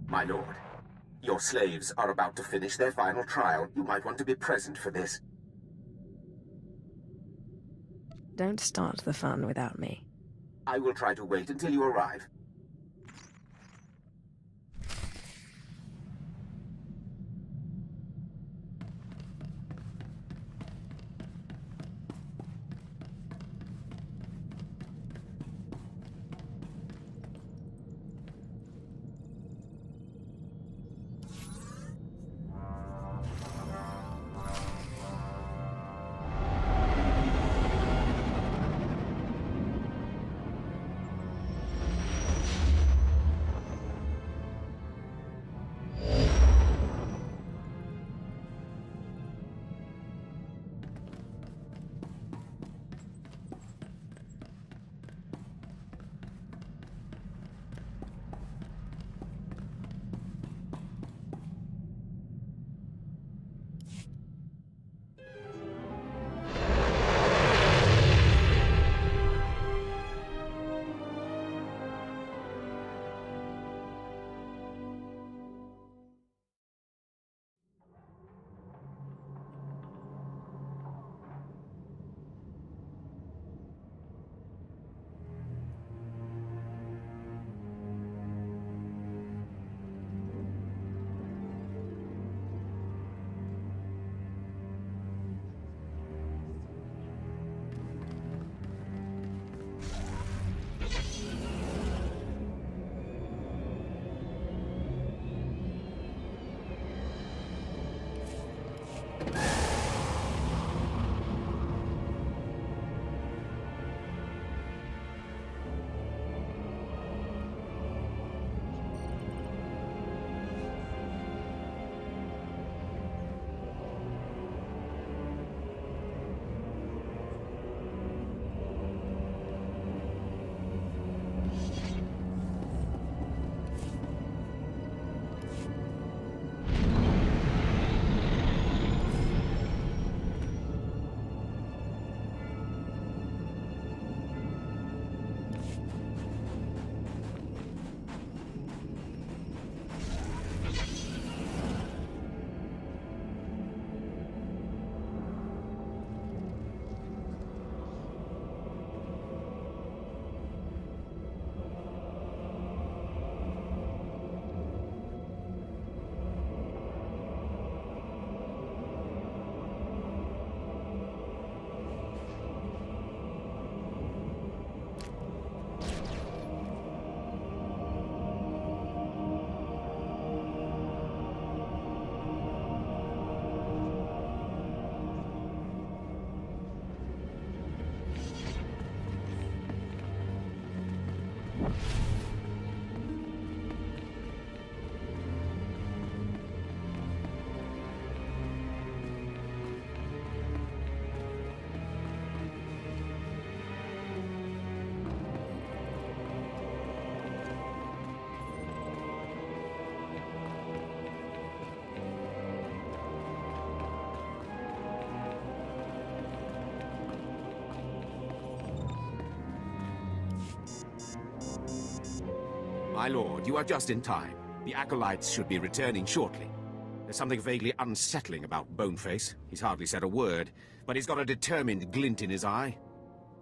My lord, your slaves are about to finish their final trial. You might want to be present for this. Don't start the fun without me. I will try to wait until you arrive. My lord, you are just in time. The acolytes should be returning shortly. There's something vaguely unsettling about Boneface. He's hardly said a word, but he's got a determined glint in his eye.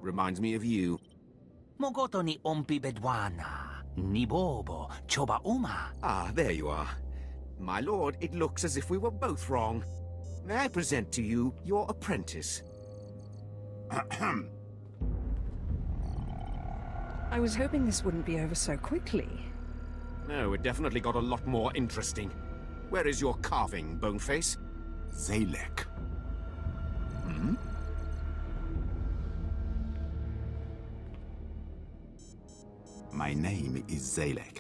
Reminds me of you. Mogoto ni ompi bedwana, ni bobo, choba uma. Ah, there you are. My lord, it looks as if we were both wrong. May I present to you your apprentice? I was hoping this wouldn't be over so quickly. No, it definitely got a lot more interesting. Where is your carving, Boneface? Zalek. Hmm? My name is Zalek.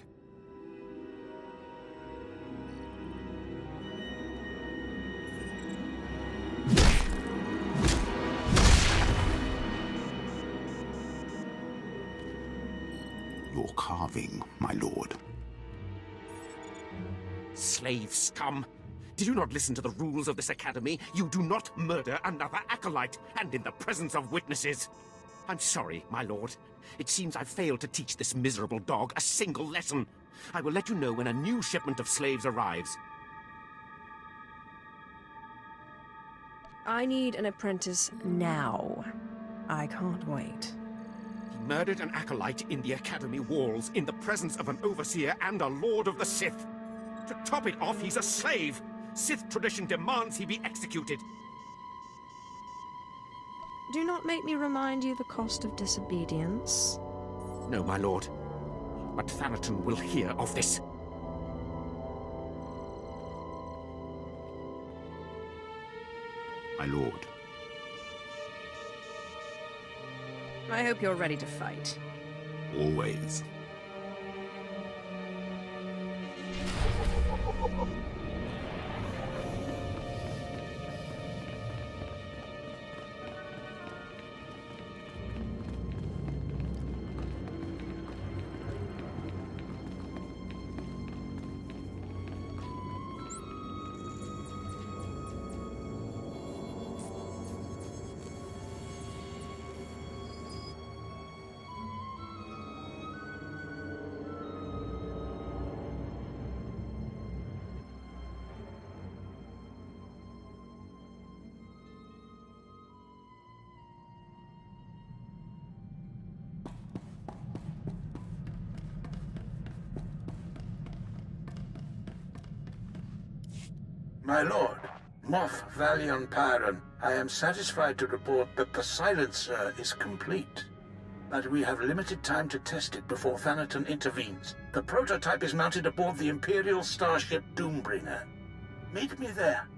Your carving, my lord. Slave scum! Did you not listen to the rules of this academy? You do not murder another acolyte, and in the presence of witnesses. I'm sorry, my lord. It seems I've failed to teach this miserable dog a single lesson. I will let you know when a new shipment of slaves arrives. I need an apprentice now. I can't wait. He murdered an acolyte in the academy walls in the presence of an overseer and a lord of the Sith. To top it off, he's a slave. Sith tradition demands he be executed. Do not make me remind you the cost of disobedience. No, my lord. But Thanaton will hear of this. My lord. I hope you're ready to fight. Always. My lord, Moff Valion Pyron, I am satisfied to report that the silencer is complete. But we have limited time to test it before Thanaton intervenes. The prototype is mounted aboard the Imperial starship Doombringer. Meet me there.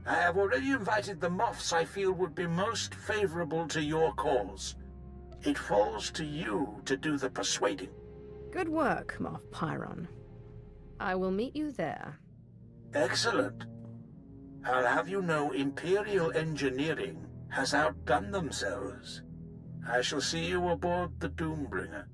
I have already invited the Moffs I feel would be most favorable to your cause. It falls to you to do the persuading. Good work, Moff Pyron. I will meet you there. Excellent. I'll have you know Imperial engineering has outdone themselves. I shall see you aboard the Doombringer.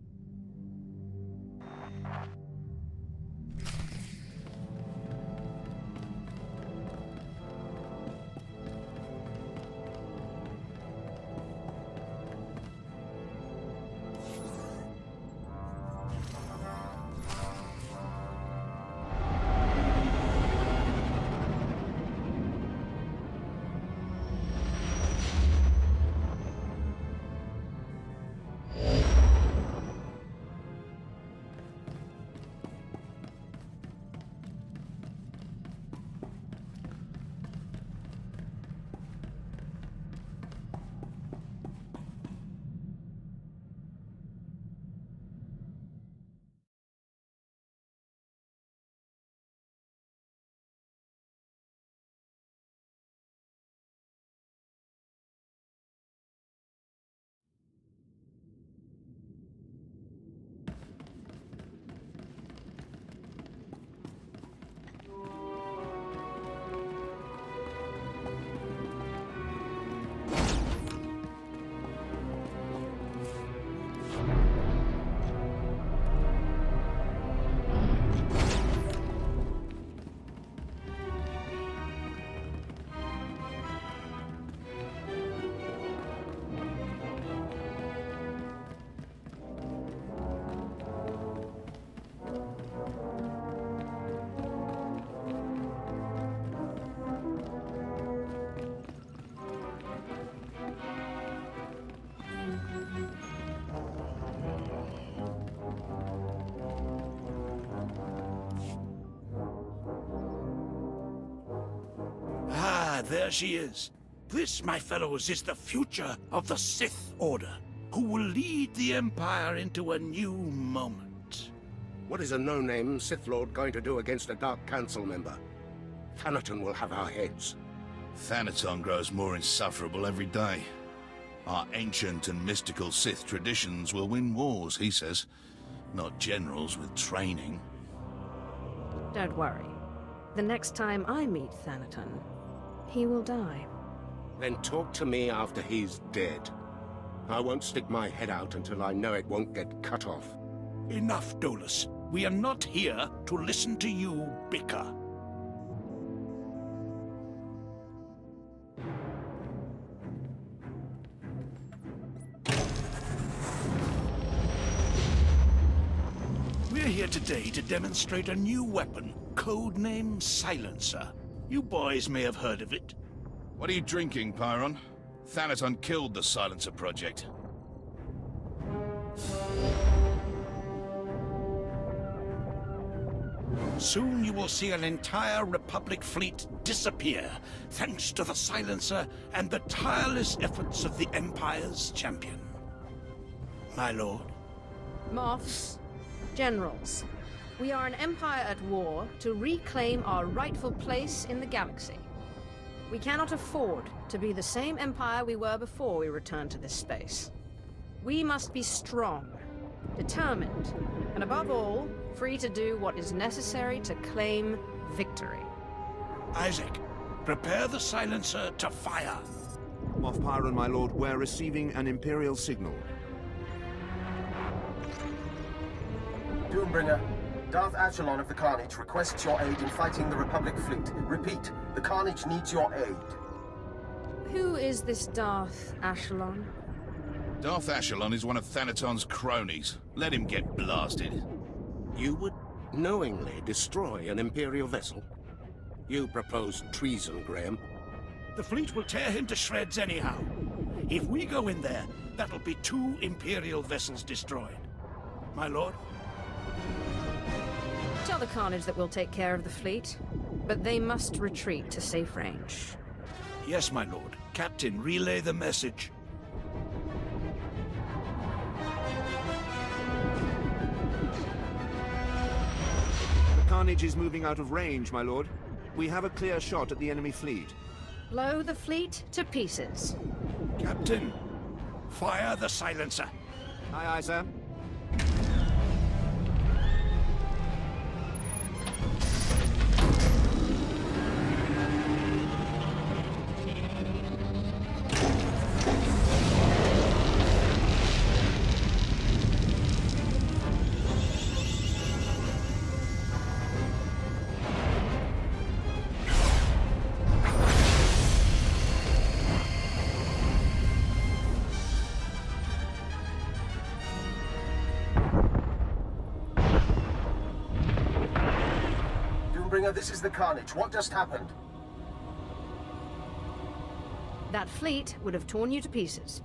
There she is. This, my fellows, is the future of the Sith Order, who will lead the Empire into a new moment. What is a no-name Sith Lord going to do against a Dark Council member? Thanaton will have our heads. Thanaton grows more insufferable every day. Our ancient and mystical Sith traditions will win wars, he says. Not generals with training. Don't worry. The next time I meet Thanaton, he will die. Then talk to me after he's dead. I won't stick my head out until I know it won't get cut off. Enough, Dolus. We are not here to listen to you bicker. We're here today to demonstrate a new weapon, codenamed Silencer. You boys may have heard of it. What are you drinking, Pyron? Thanaton killed the Silencer project. Soon you will see an entire Republic fleet disappear, thanks to the Silencer and the tireless efforts of the Empire's champion. My lord. Moths, generals, we are an empire at war to reclaim our rightful place in the galaxy. We cannot afford to be the same empire we were before we returned to this space. We must be strong, determined, and above all, free to do what is necessary to claim victory. Isaac, prepare the Silencer to fire. Moff Pyron, my lord, we're receiving an Imperial signal. Doombringer, Darth Ashelon of the Carnage requests your aid in fighting the Republic fleet. Repeat, the Carnage needs your aid. Who is this Darth Ashelon? Darth Ashelon is one of Thanaton's cronies. Let him get blasted. You would knowingly destroy an Imperial vessel? You propose treason, Graham. The fleet will tear him to shreds anyhow. If we go in there, that'll be 2 Imperial vessels destroyed. My lord? Tell the Carnage that we'll take care of the fleet, but they must retreat to safe range. Yes, my lord. Captain, relay the message. The Carnage is moving out of range, my lord. We have a clear shot at the enemy fleet. Blow the fleet to pieces. Captain, fire the Silencer. Aye, aye, sir. This is the Carnage. What just happened? That fleet would have torn you to pieces.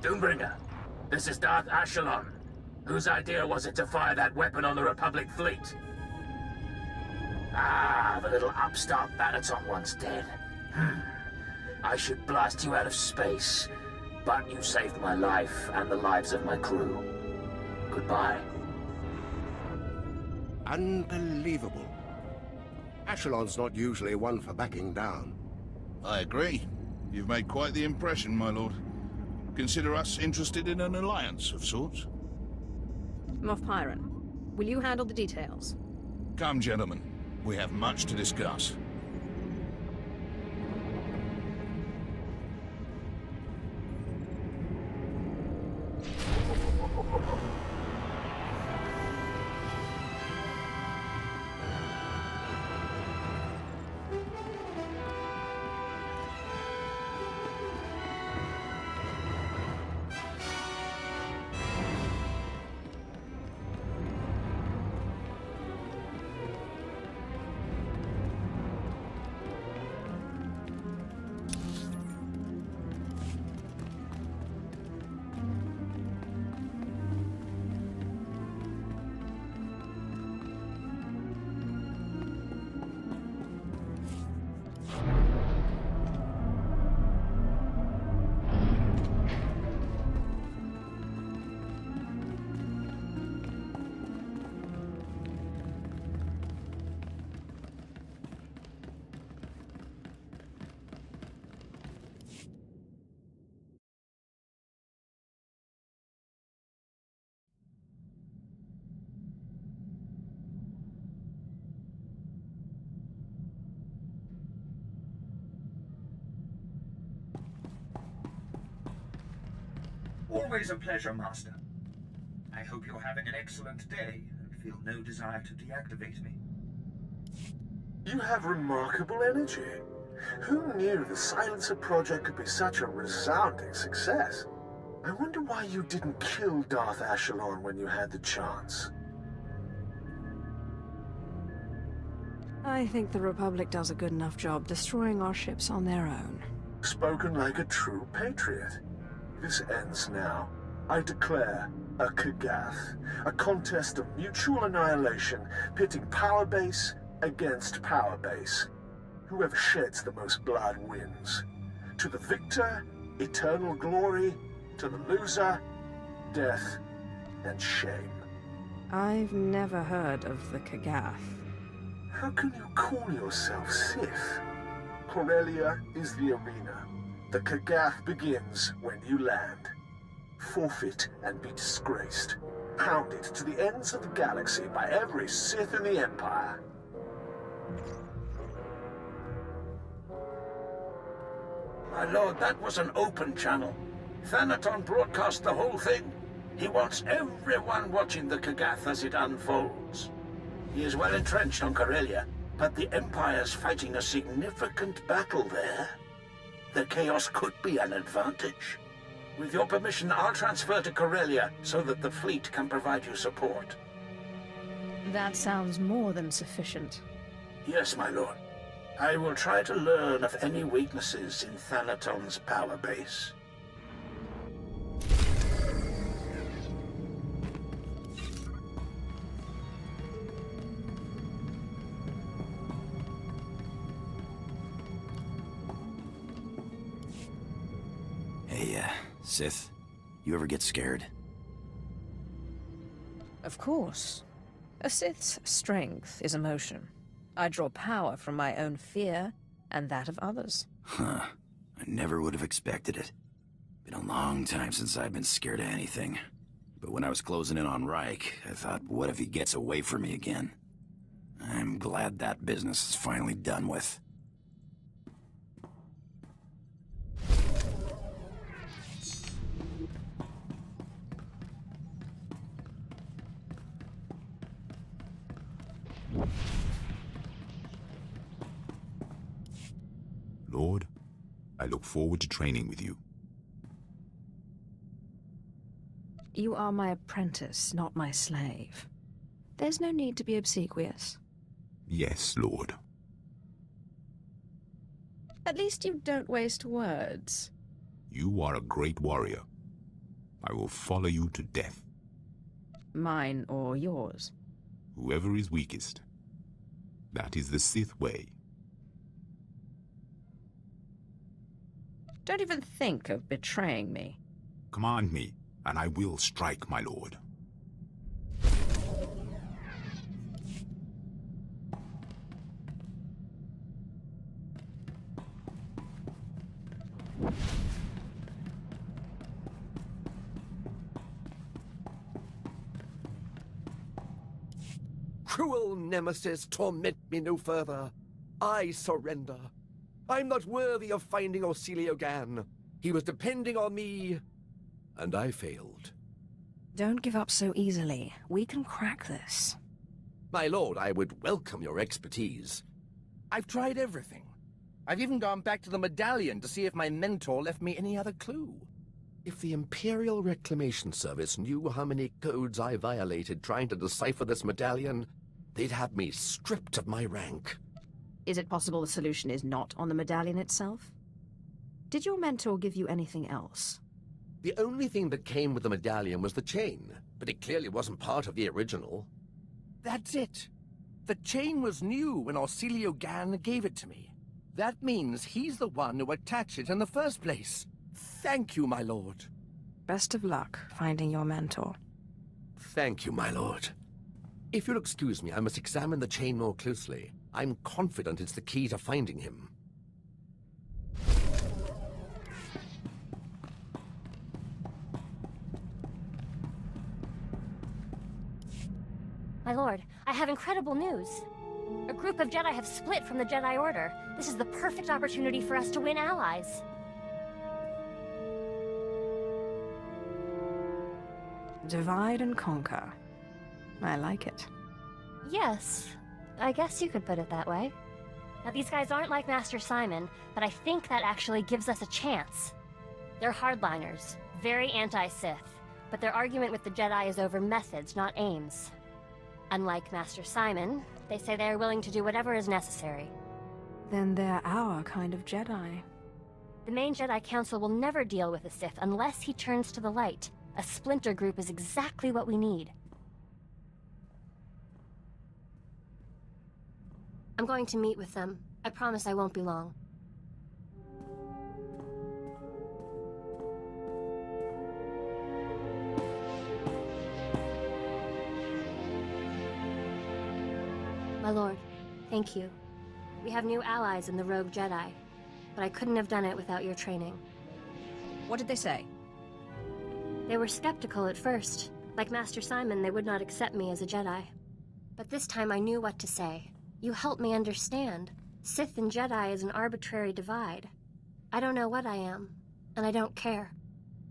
Doombringer, this is Darth Ashelon. Whose idea was it to fire that weapon on the Republic fleet? Ah, the little upstart Thanaton once dead. I should blast you out of space, but you saved my life and the lives of my crew. Goodbye. Unbelievable. Ashelon's not usually one for backing down. I agree. You've made quite the impression, my lord. Consider us interested in an alliance of sorts. Moff Pyron, will you handle the details? Come, gentlemen. We have much to discuss. Always a pleasure, Master. I hope you're having an excellent day and feel no desire to deactivate me. You have remarkable energy. Who knew the Silencer project could be such a resounding success? I wonder why you didn't kill Darth Ashelon when you had the chance. I think the Republic does a good enough job destroying our ships on their own. Spoken like a true patriot. This ends now. I declare a Kagath, a contest of mutual annihilation, pitting power base against power base. Whoever sheds the most blood wins. To the victor, eternal glory. To the loser, death and shame. I've never heard of the Kagath. How can you call yourself Sith? Corellia is the arena. The Kagath begins when you land. Forfeit and be disgraced. Pounded to the ends of the galaxy by every Sith in the Empire. My lord, that was an open channel. Thanaton broadcast the whole thing. He wants everyone watching the Kagath as it unfolds. He is well entrenched on Corellia, but the Empire's fighting a significant battle there. The chaos could be an advantage. With your permission, I'll transfer to Corellia so that the fleet can provide you support. That sounds more than sufficient. Yes, my lord. I will try to learn of any weaknesses in Thanaton's power base. Hey, Sith, you ever get scared? Of course. A Sith's strength is emotion. I draw power from my own fear and that of others. Huh. I never would have expected it. Been a long time since I've been scared of anything. But when I was closing in on Reich, I thought, what if he gets away from me again? I'm glad that business is finally done with. Lord, I look forward to training with you. You are my apprentice, not my slave. There's no need to be obsequious. Yes, Lord. At least you don't waste words. You are a great warrior. I will follow you to death. Mine or yours? Whoever is weakest. That is the Sith way. Don't even think of betraying me. Command me, and I will strike, my lord. Cruel nemesis, torment me no further. I surrender. I'm not worthy of finding Orsilio Gan. He was depending on me, and I failed. Don't give up so easily. We can crack this. My lord, I would welcome your expertise. I've tried everything. I've even gone back to the medallion to see if my mentor left me any other clue. If the Imperial Reclamation Service knew how many codes I violated trying to decipher this medallion, they'd have me stripped of my rank. Is it possible the solution is not on the medallion itself? Did your mentor give you anything else? The only thing that came with the medallion was the chain, but it clearly wasn't part of the original. That's it. The chain was new when Orsilio Gan gave it to me. That means he's the one who attached it in the first place. Thank you, my lord. Best of luck finding your mentor. Thank you, my lord. If you'll excuse me, I must examine the chain more closely. I'm confident it's the key to finding him. My lord, I have incredible news. A group of Jedi have split from the Jedi Order. This is the perfect opportunity for us to win allies. Divide and conquer. I like it. Yes, I guess you could put it that way. Now, these guys aren't like Master Simon, but I think that actually gives us a chance. They're hardliners, very anti-Sith, but their argument with the Jedi is over methods, not aims. Unlike Master Simon, they say they are willing to do whatever is necessary. Then they're our kind of Jedi. The main Jedi Council will never deal with a Sith unless he turns to the light. A splinter group is exactly what we need. I'm going to meet with them. I promise I won't be long. My lord, thank you. We have new allies in the Rogue Jedi, but I couldn't have done it without your training. What did they say? They were skeptical at first. Like Master Simon, they would not accept me as a Jedi. But this time I knew what to say. You helped me understand. Sith and Jedi is an arbitrary divide. I don't know what I am, and I don't care.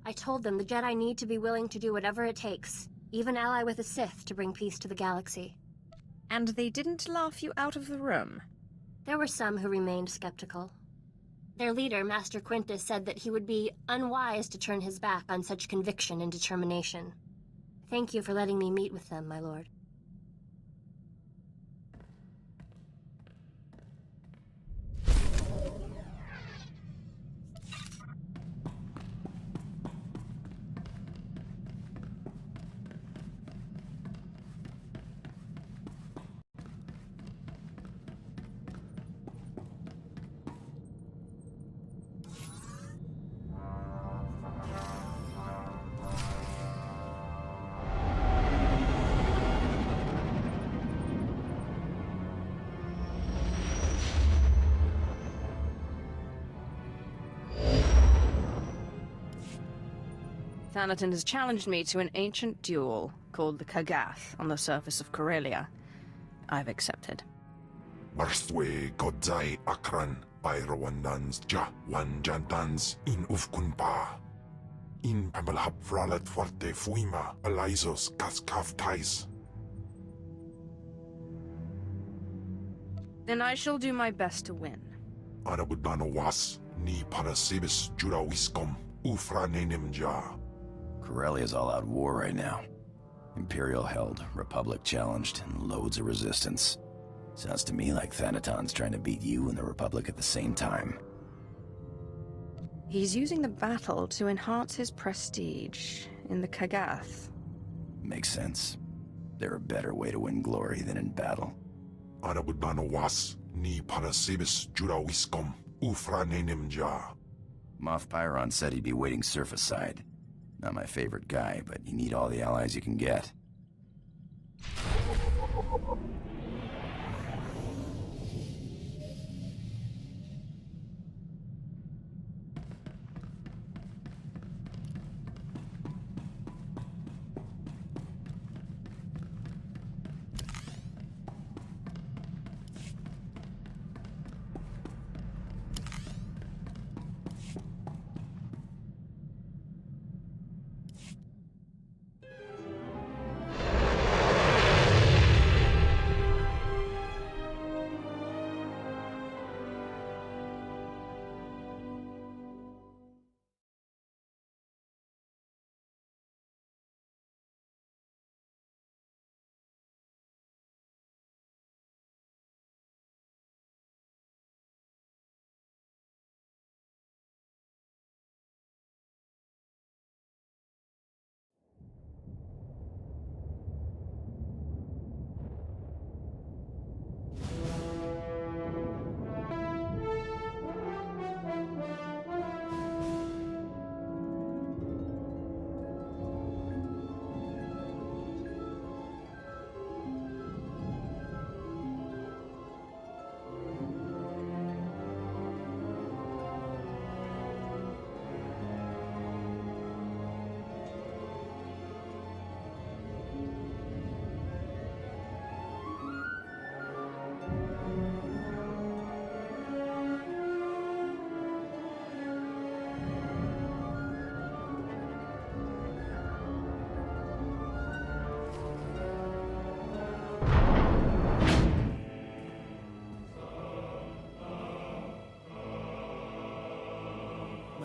I told them the Jedi need to be willing to do whatever it takes, even ally with a Sith to bring peace to the galaxy. And they didn't laugh you out of the room? There were some who remained skeptical. Their leader, Master Quintus, said that he would be unwise to turn his back on such conviction and determination. Thank you for letting me meet with them, my lord. Thanaton has challenged me to an ancient duel called the Kagath on the surface of Corellia. I've accepted. Marstwe Godzai Akran Pyrawandans Ja Wanjantans in Ufkunpa. In Pamalhap Fralat Forte Fuima Alaisos Kaskaf Tais. Then I shall do my best to win. Anabudano Was Ni Parasibis Jurawiskom Ufranenim Ja. Corellia's all out war right now. Imperial held, Republic challenged, and loads of resistance. Sounds to me like Thanaton's trying to beat you and the Republic at the same time. He's using the battle to enhance his prestige in the Kagath. Makes sense. There's a better way to win glory than in battle. Anabudano Was Ni Parasibis Jurawiskom Ufranenim Ja. Moff Pyron said he'd be waiting surface side. Not my favorite guy, but you need all the allies you can get.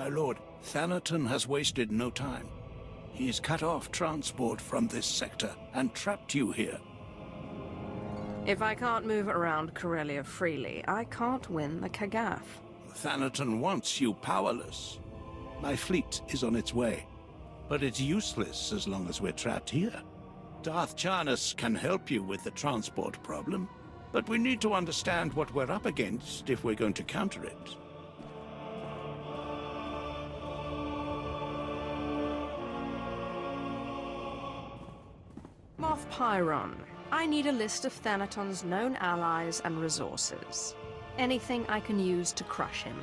My lord, Thanaton has wasted no time. He's cut off transport from this sector and trapped you here. If I can't move around Corellia freely, I can't win the Kagath. Thanaton wants you powerless. My fleet is on its way, but it's useless as long as we're trapped here. Darth Charnas can help you with the transport problem, but we need to understand what we're up against if we're going to counter it. Moff Pyron, I need a list of Thanaton's known allies and resources. Anything I can use to crush him.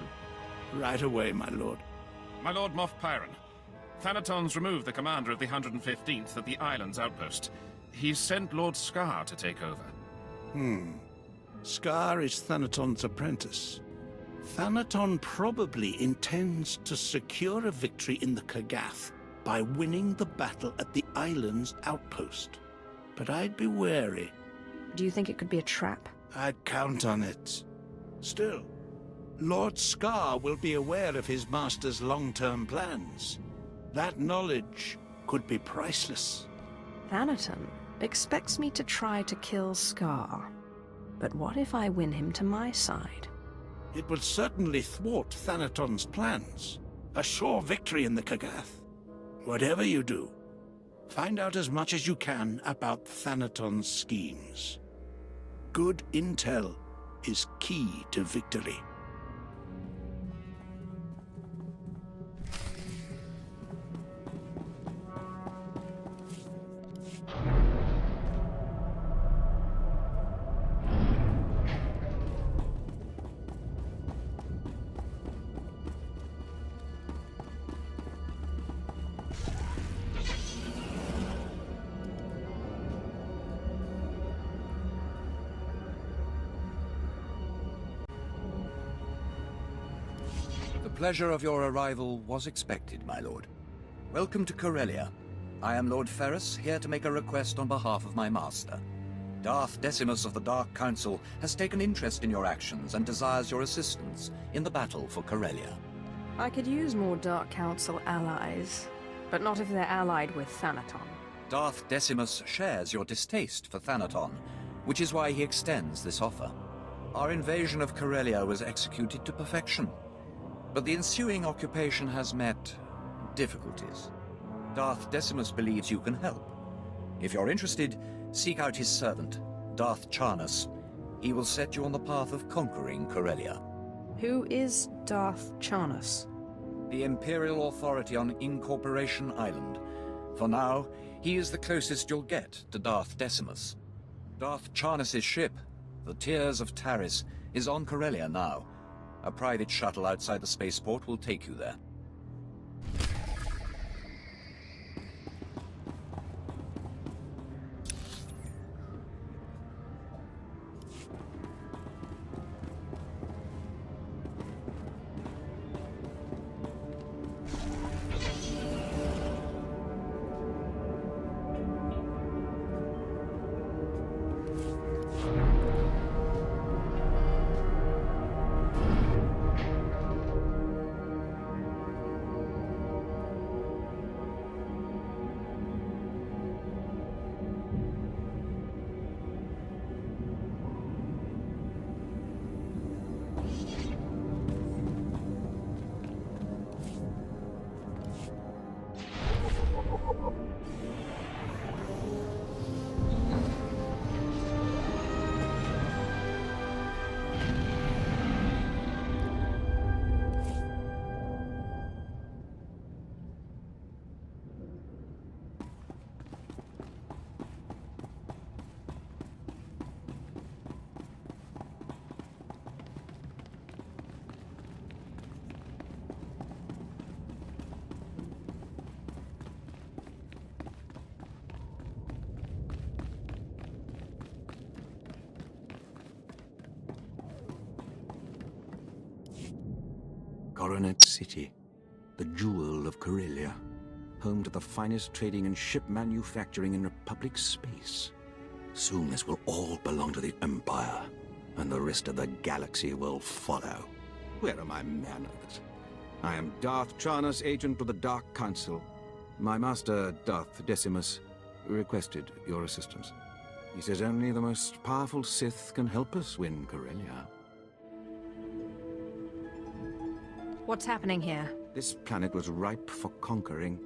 Right away, my lord. My lord Moff Pyron, Thanaton's removed the commander of the 115th at the island's outpost. He's sent Lord Scar to take over. Scar is Thanaton's apprentice. Thanaton probably intends to secure a victory in the Kagath by winning the battle at the island's outpost. But I'd be wary. Do you think it could be a trap? I'd count on it. Still, Lord Scar will be aware of his master's long-term plans. That knowledge could be priceless. Thanaton expects me to try to kill Scar. But what if I win him to my side? It will certainly thwart Thanaton's plans. A sure victory in the Kagath. Whatever you do, find out as much as you can about Thanaton's schemes. Good intel is key to victory. The pleasure of your arrival was expected, my lord. Welcome to Corellia. I am Lord Ferrus, here to make a request on behalf of my master. Darth Decimus of the Dark Council has taken interest in your actions and desires your assistance in the battle for Corellia. I could use more Dark Council allies, but not if they're allied with Thanaton. Darth Decimus shares your distaste for Thanaton, which is why he extends this offer. Our invasion of Corellia was executed to perfection, but the ensuing occupation has met difficulties. Darth Decimus believes you can help. If you're interested, seek out his servant, Darth Charnas. He will set you on the path of conquering Corellia. Who is Darth Charnas? The Imperial authority on Incorporation Island. For now, he is the closest you'll get to Darth Decimus. Darth Charnas' ship, the Tears of Taris, is on Corellia now. A private shuttle outside the spaceport will take you there. Coronet City, the jewel of Corellia, home to the finest trading and ship manufacturing in Republic space. Soon this will all belong to the Empire, and the rest of the galaxy will follow. Where are my manners? I am Darth Charnas, agent of the Dark Council. My master, Darth Decimus, requested your assistance. He says only the most powerful Sith can help us win Corellia. What's happening here? This planet was ripe for conquering.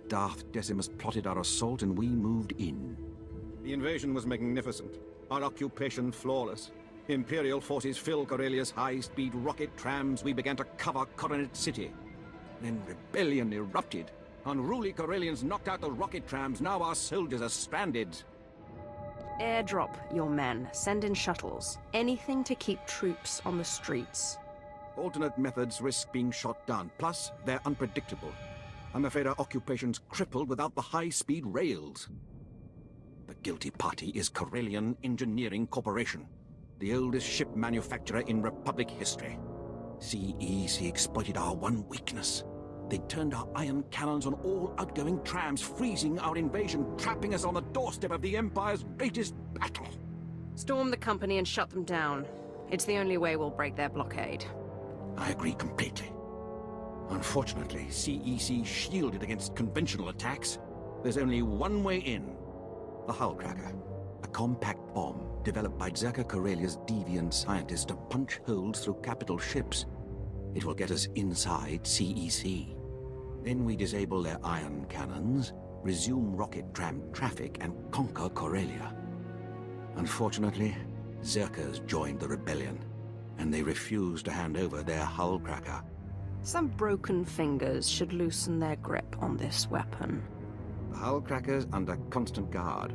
Darth Decimus plotted our assault and we moved in. The invasion was magnificent. Our occupation flawless. Imperial forces fill Corellia's high-speed rocket trams. We began to cover Coronet City. Then rebellion erupted. Unruly Corellians knocked out the rocket trams. Now our soldiers are stranded. Airdrop your men. Send in shuttles. Anything to keep troops on the streets. Alternate methods risk being shot down. Plus, they're unpredictable. I'm afraid our occupation's crippled without the high-speed rails. The guilty party is Corellian Engineering Corporation, the oldest ship manufacturer in Republic history. CEC exploited our one weakness. They turned our ion cannons on all outgoing trams, freezing our invasion, trapping us on the doorstep of the Empire's greatest battle. Storm the company and shut them down. It's the only way we'll break their blockade. I agree completely. Unfortunately, CEC shielded against conventional attacks. There's only one way in. The hull cracker. A compact bomb developed by Zerka Corellia's deviant scientists to punch holes through capital ships. It will get us inside CEC. Then we disable their ion cannons, resume rocket tram traffic, and conquer Corellia. Unfortunately, Zerkers joined the rebellion, and they refused to hand over their hull cracker. Some broken fingers should loosen their grip on this weapon. The hull cracker's under constant guard.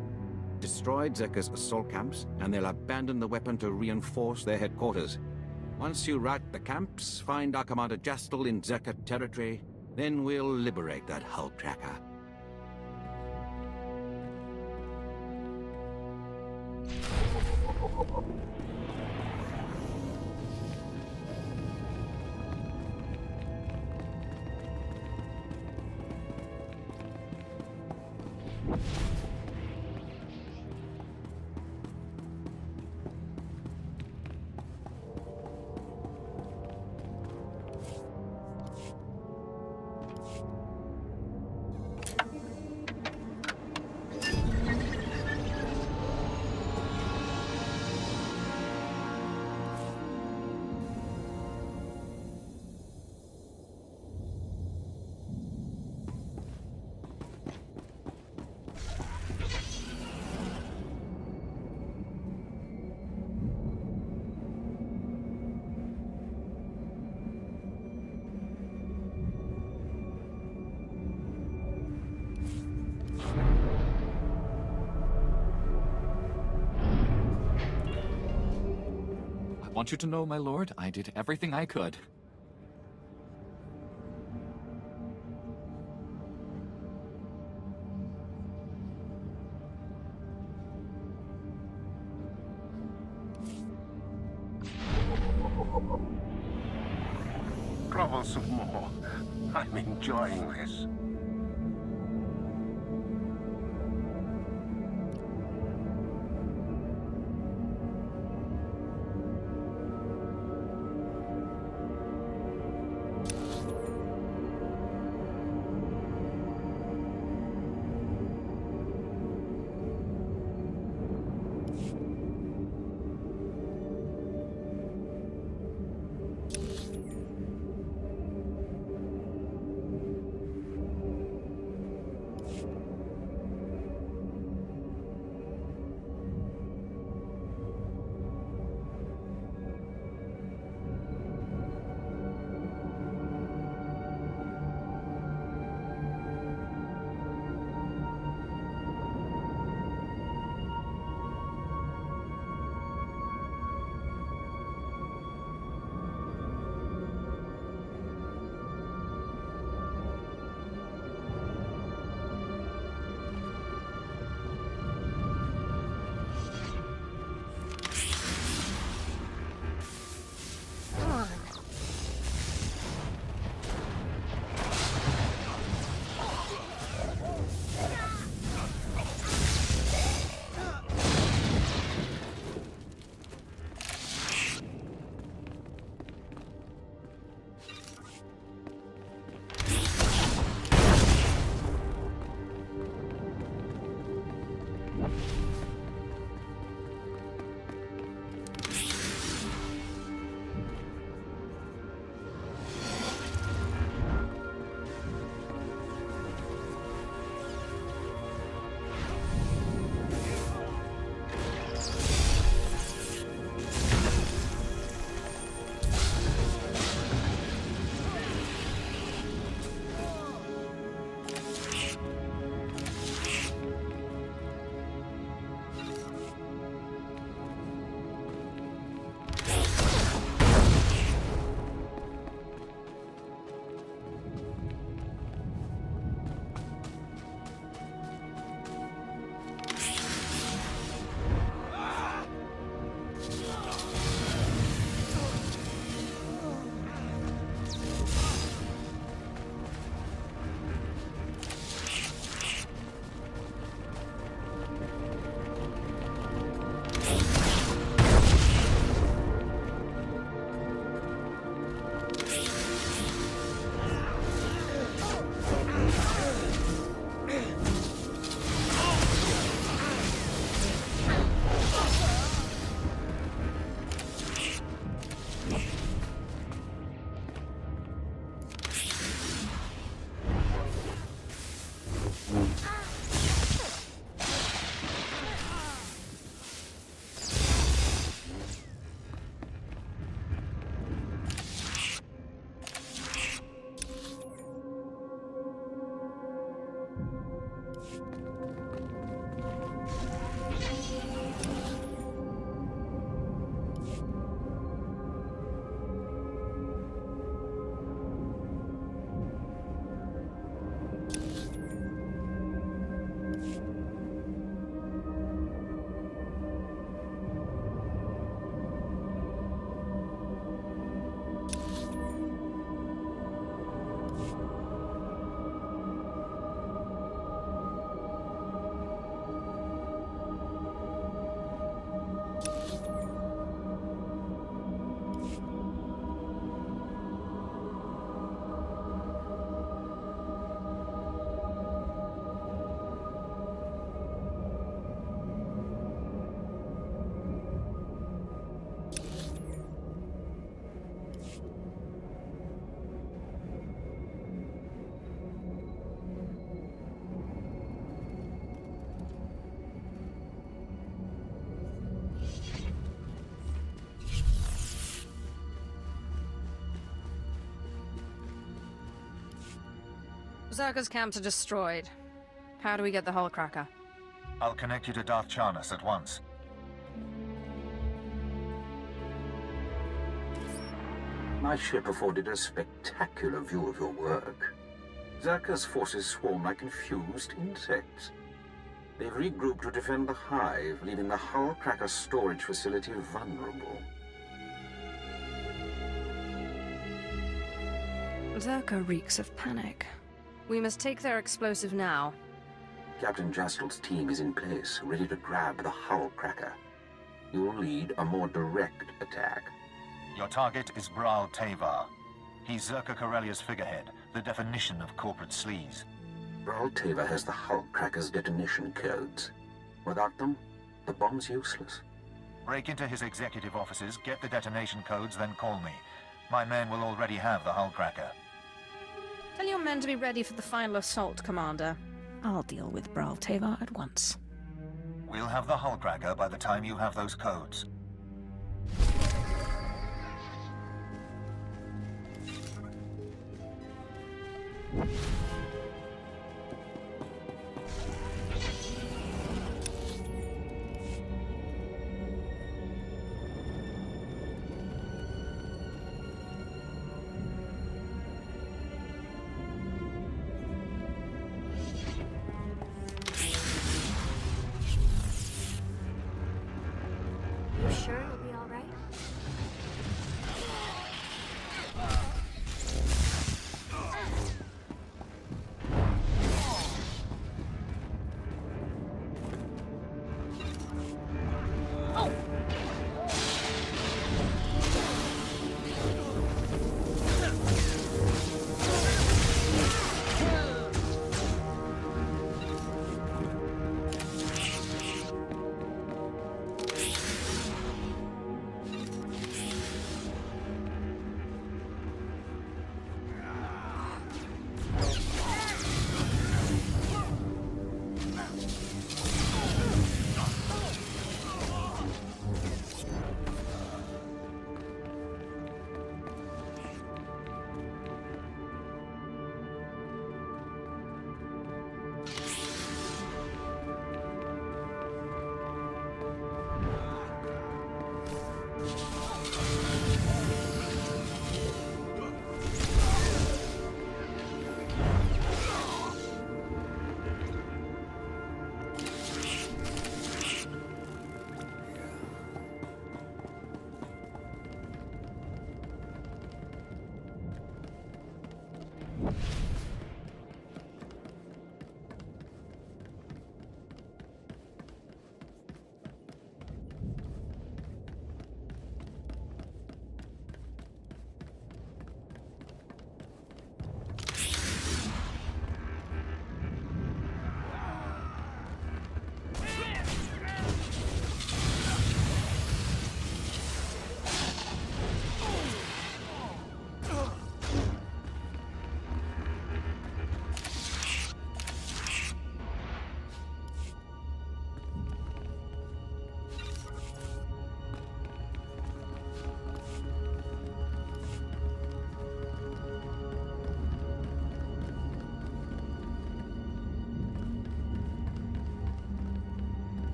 Destroyed Zerka's assault camps, and they'll abandon the weapon to reinforce their headquarters. Once you rout the camps, find our Commander Jastel in Zerka territory, then we'll liberate that hull cracker. I want you to know, my lord, I did everything I could. Trouble some more. I'm enjoying this. Berserker's camps are destroyed. How do we get the hull cracker? I'll connect you to Darth Charnas at once. My ship afforded a spectacular view of your work. Zerka's forces swarm like confused insects. They've regrouped to defend the hive, leaving the hull cracker storage facility vulnerable. Zerka reeks of panic. We must take their explosive now. Captain Jastel's team is in place, ready to grab the hull cracker. You'll lead a more direct attack. Your target is Bral Tevar. He's Zerka Corellia's figurehead, the definition of corporate sleaze. Bral Tevar has the hull cracker's detonation codes. Without them, the bomb's useless. Break into his executive offices, get the detonation codes, then call me. My men will already have the hull cracker. Tell your men to be ready for the final assault, Commander. I'll deal with Bral Tevar at once. We'll have the hull cracker by the time you have those codes. You sure it'll be all right?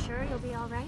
Sure you'll be all right?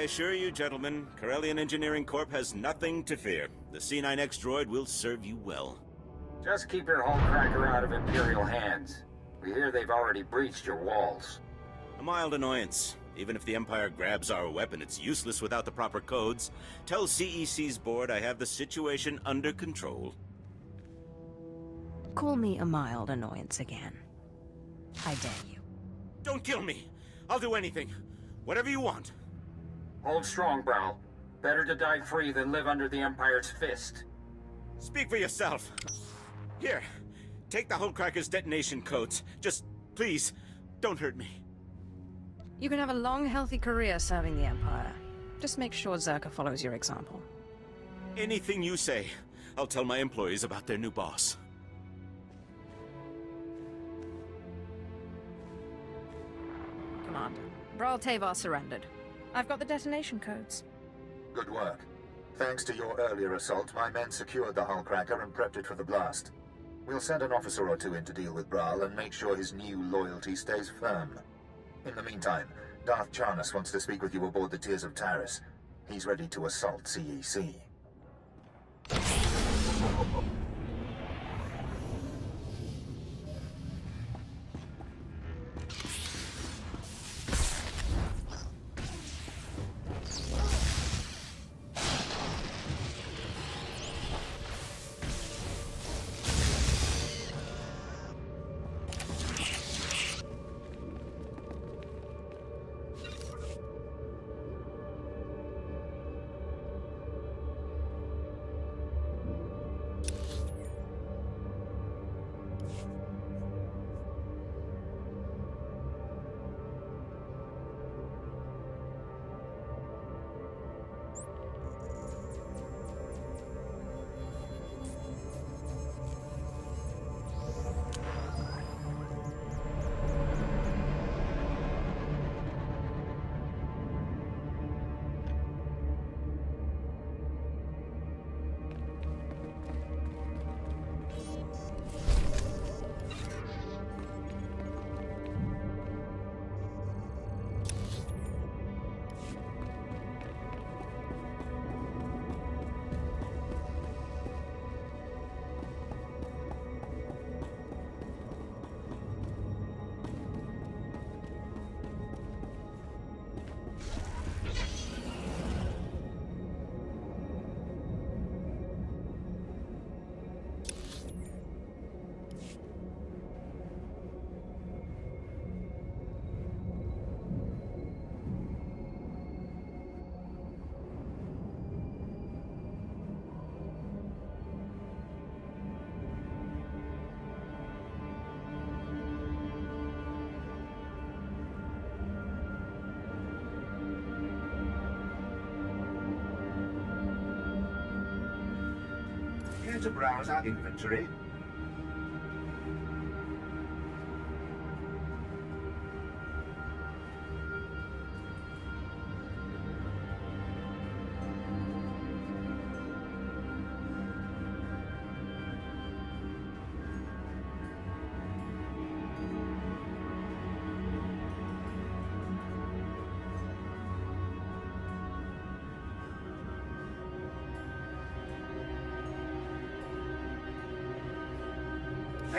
I assure you, gentlemen, Corellian Engineering Corp has nothing to fear. The C9X droid will serve you well. Just keep your Hullcracker out of Imperial hands. We hear they've already breached your walls. A mild annoyance. Even if the Empire grabs our weapon, it's useless without the proper codes. Tell CEC's board I have the situation under control. Call me a mild annoyance again. I dare you. Don't kill me! I'll do anything. Whatever you want. Hold strong, Browl. Better to die free than live under the Empire's fist. Speak for yourself. Here, take the Hullcracker's detonation codes. Just, please, don't hurt me. You can have a long, healthy career serving the Empire. Just make sure Zerka follows your example. Anything you say. I'll tell my employees about their new boss. Commander, Brawl Tavar surrendered. I've got the detonation codes. Good work. Thanks to your earlier assault, my men secured the Hullcracker and prepped it for the blast. We'll send an officer or two in to deal with Brawl and make sure his new loyalty stays firm. In the meantime, Darth Charnas wants to speak with you aboard the Tears of Taris. He's ready to assault CEC. to browse our inventory?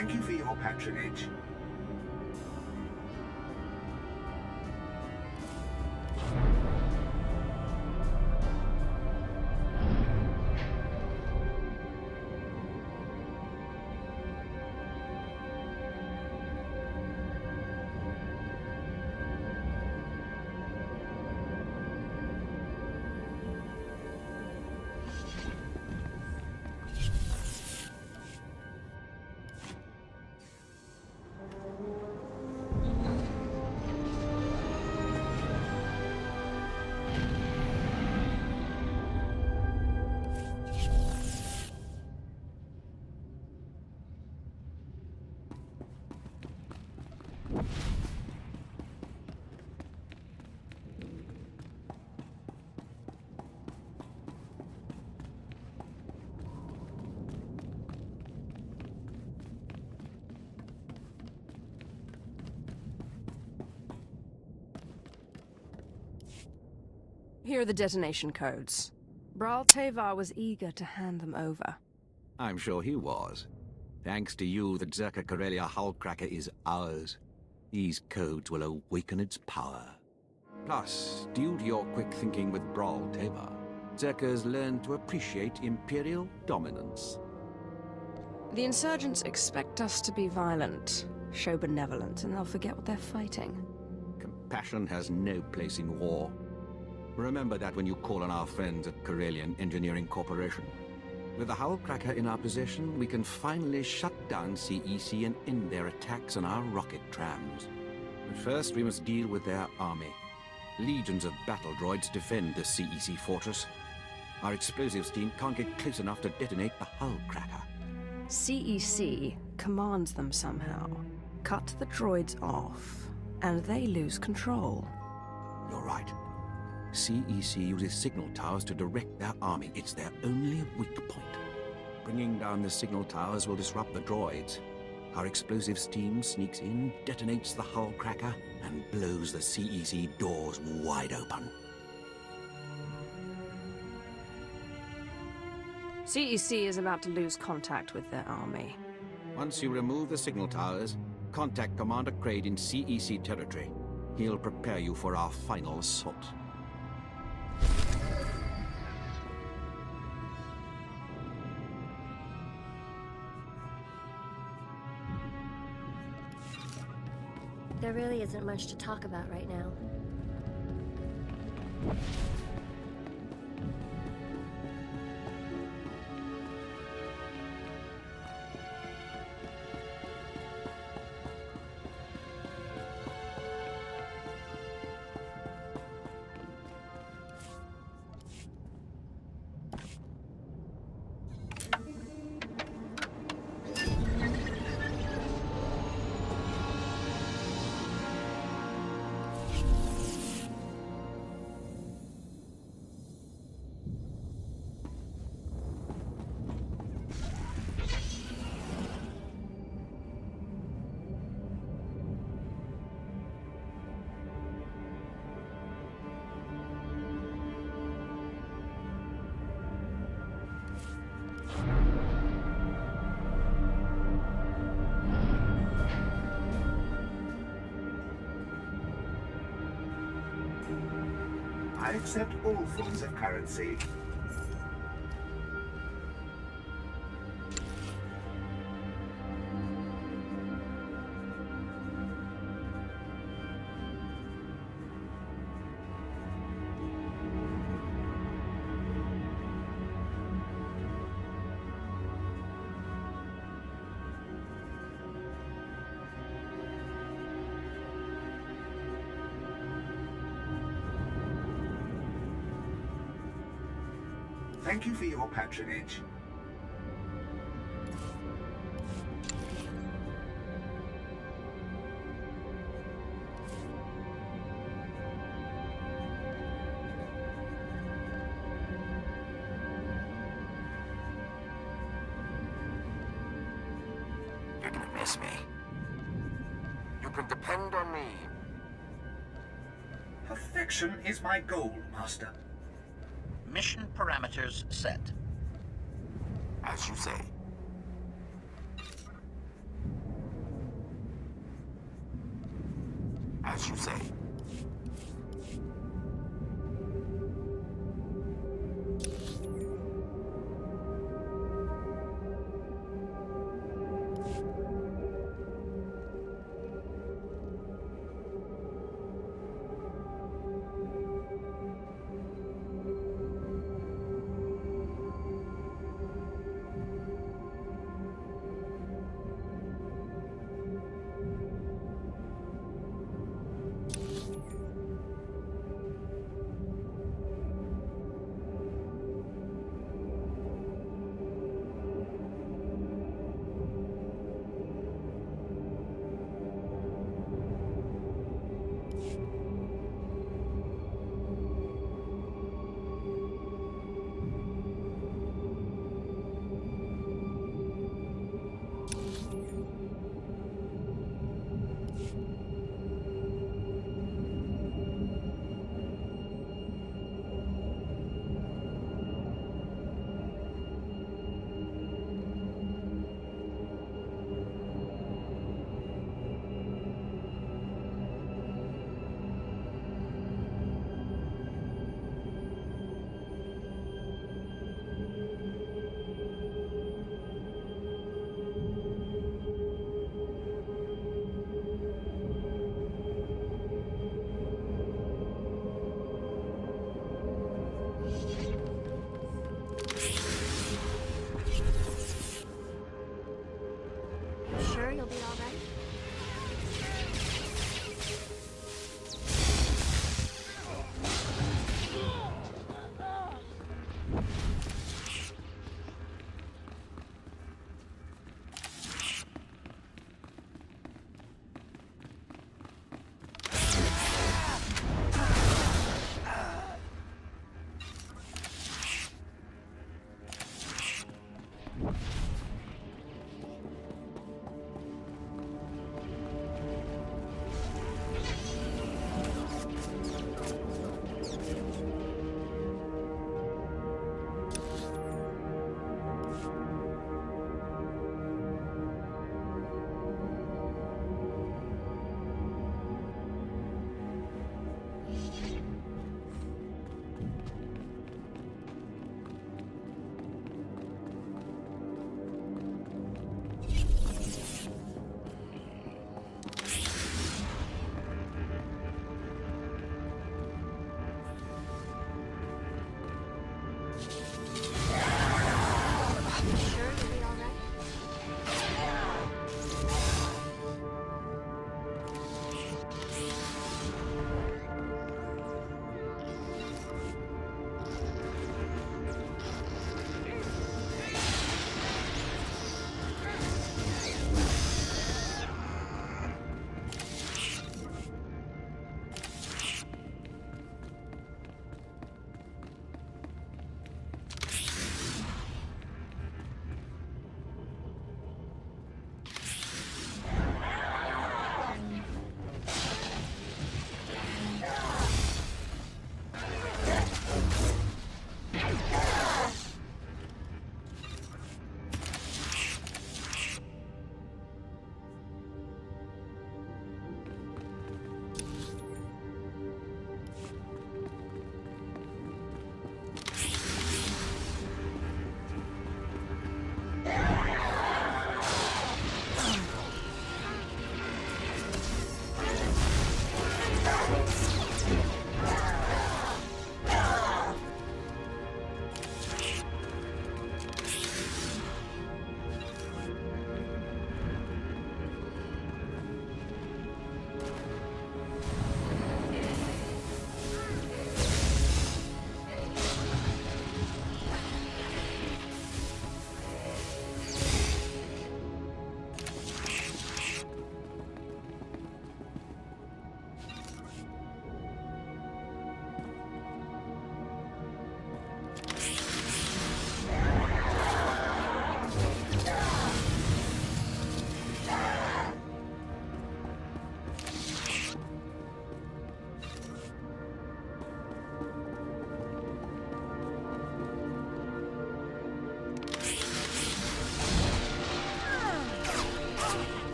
Thank you for your patronage. Here are the detonation codes. Bral Tevar was eager to hand them over. I'm sure he was. Thanks to you, the Zerka Corellia Hullcracker is ours. These codes will awaken its power. Plus, due to your quick thinking with Bral Tevar, Zerkers learned to appreciate Imperial dominance. The insurgents expect us to be violent, show benevolence, and they'll forget what they're fighting. Compassion has no place in war. Remember that when you call on our friends at Corellian Engineering Corporation. With the Hullcracker in our possession, we can finally shut down CEC and end their attacks on our rocket trams. But first, we must deal with their army. Legions of battle droids defend the CEC fortress. Our explosives team can't get close enough to detonate the Hullcracker. CEC commands them somehow. Cut the droids off, and they lose control. You're right. CEC uses signal towers to direct their army. It's their only weak point. Bringing down the signal towers will disrupt the droids. Our explosives team sneaks in, detonates the Hullcracker, and blows the CEC doors wide open. CEC is about to lose contact with their army. Once you remove the signal towers, contact Commander Kraid in CEC territory. He'll prepare you for our final assault. There really isn't much to talk about right now. I accept all forms of currency. Thank you for your patronage. trust me. You can depend on me. Perfection is my goal, Master. Mission parameters set. As you say. As you say.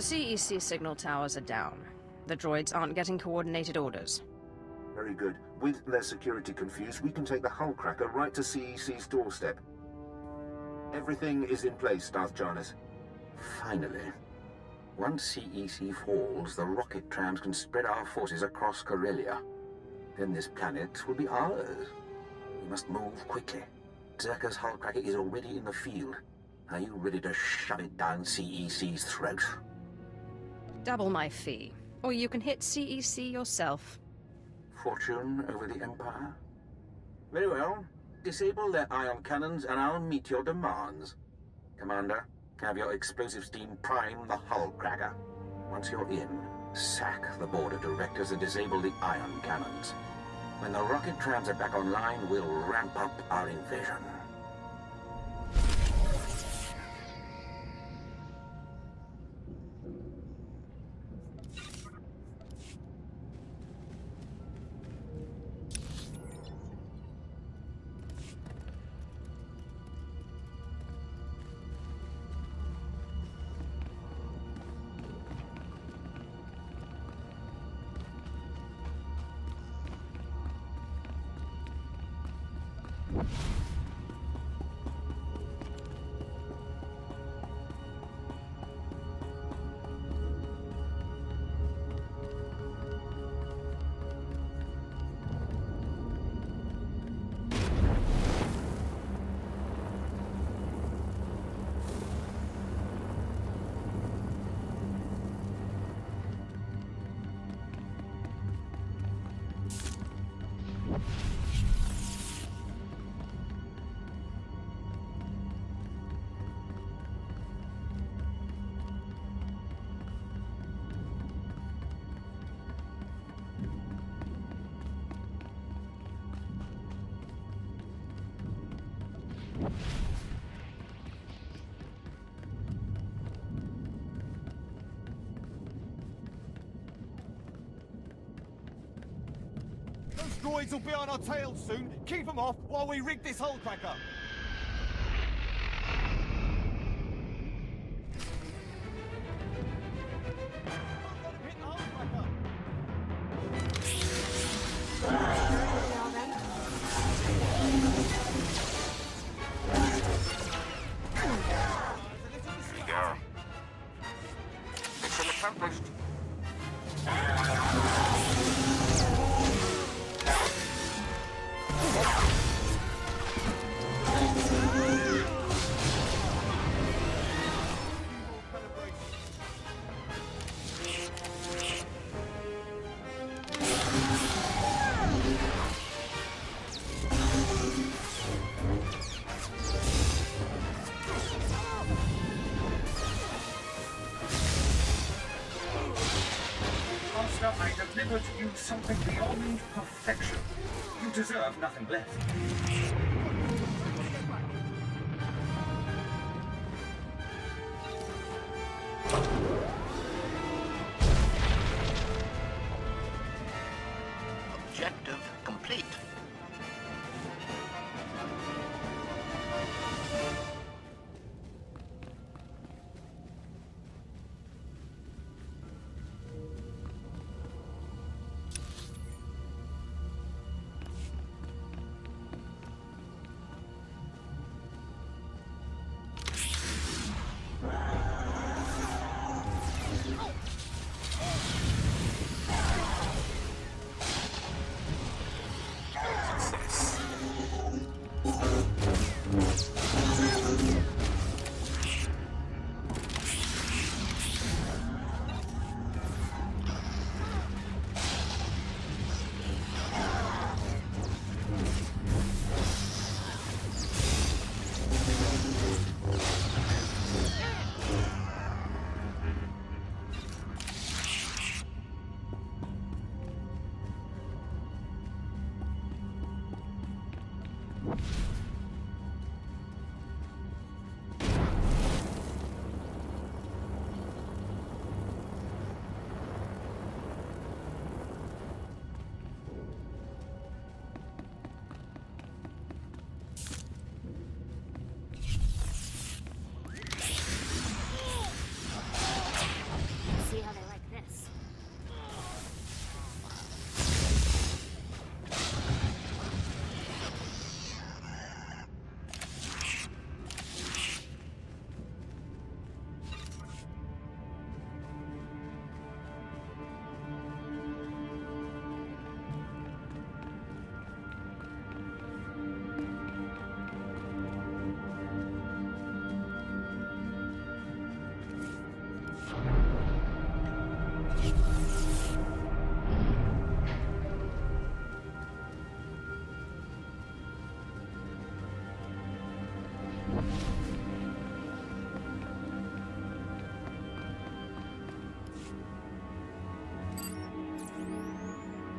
The CEC signal towers are down. The droids aren't getting coordinated orders. Very good. With their security confused, we can take the hull cracker right to CEC's doorstep. Everything is in place, Darth Jarnus. Finally. Once CEC falls, the rocket trams can spread our forces across Corellia. Then this planet will be ours. We must move quickly. Zerka's hull cracker is already in the field. Are you ready to shove it down CEC's throat? Double my fee. Or you can hit CEC yourself. Fortune over the Empire? Very well. Disable their ion cannons and I'll meet your demands. Commander, have your explosives team prime the hull cracker. Once you're in, sack the board of directors and disable the ion cannons. When the rocket trams are back online, we'll ramp up our invasion. Those droids will be on our tails soon. Keep them off while we rig this hull cracker. I delivered you something beyond perfection. You deserve nothing less. Objective complete.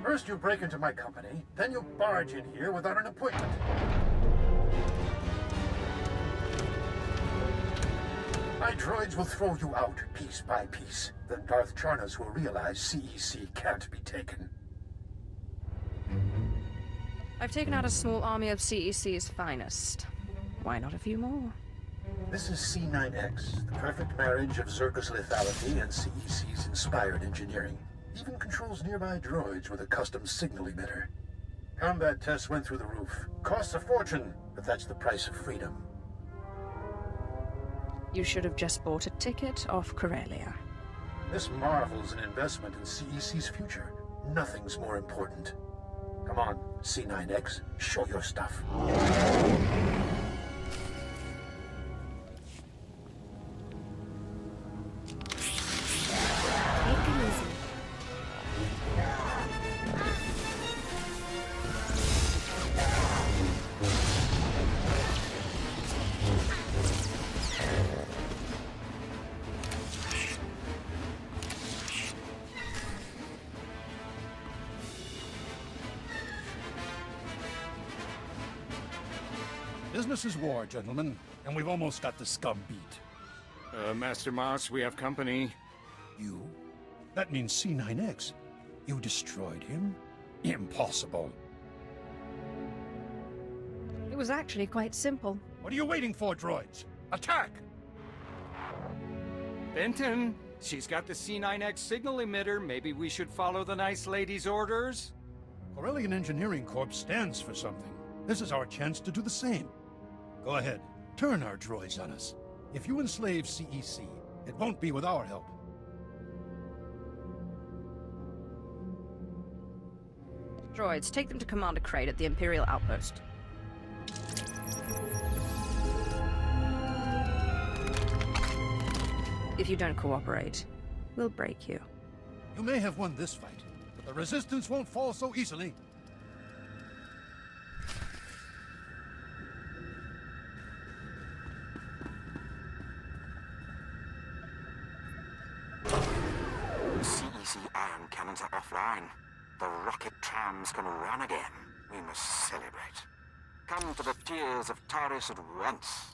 First you break into my company, then you barge in here without an appointment. My droids will throw you out piece by piece. Then Darth Charnas will realize CEC can't be taken. I've taken out a small army of CEC's finest. Why not a few more? This is C9X, the perfect marriage of Zerka's lethality and CEC's inspired engineering. Even controls nearby droids with a custom signal emitter. Combat tests went through the roof. Costs a fortune, but that's the price of freedom. You should have just bought a ticket off Corellia. This marvel's an investment in CEC's future. Nothing's more important. Come on, C9X, show your stuff. Business is war, gentlemen, and we've almost got the scum beat. Master Mars, we have company. You? That means C9X. You destroyed him? Impossible. It was actually quite simple. What are you waiting for, droids? Attack! Benton, she's got the C9X signal emitter. Maybe we should follow the nice lady's orders? Corellian Engineering Corp stands for something. This is our chance to do the same. Go ahead, turn our droids on us. If you enslave CEC, it won't be with our help. Droids, take them to Commander Crate at the Imperial Outpost. If you don't cooperate, we'll break you. You may have won this fight, but the Resistance won't fall so easily. CEC ion cannons are offline. The rocket trams can run again. We must celebrate. Come to the tears of Taris at once.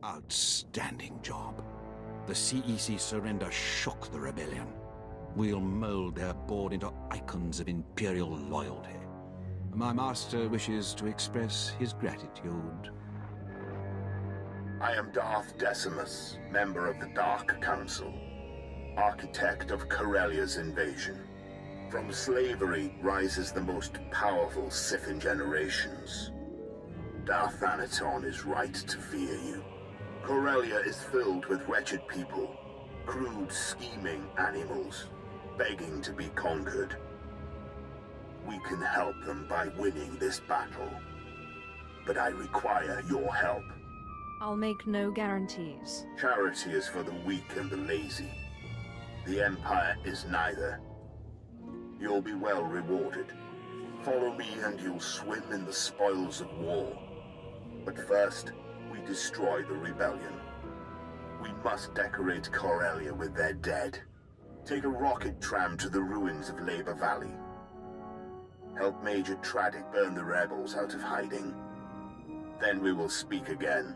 Outstanding job. The CEC surrender shook the rebellion. We'll mold their board into icons of Imperial loyalty. My master wishes to express his gratitude. I am Darth Decimus, member of the Dark Council, architect of Corellia's invasion. From slavery rises the most powerful Sith in generations. Darth Thanaton is right to fear you. Corellia is filled with wretched people, crude, scheming animals, begging to be conquered. We can help them by winning this battle, but I require your help. I'll make no guarantees. Charity is for the weak and the lazy. The Empire is neither. You'll be well rewarded. Follow me and you'll swim in the spoils of war. But first, we destroy the rebellion. We must decorate Corellia with their dead. Take a rocket tram to the ruins of Labor Valley. Help Major Tradic burn the rebels out of hiding. Then we will speak again.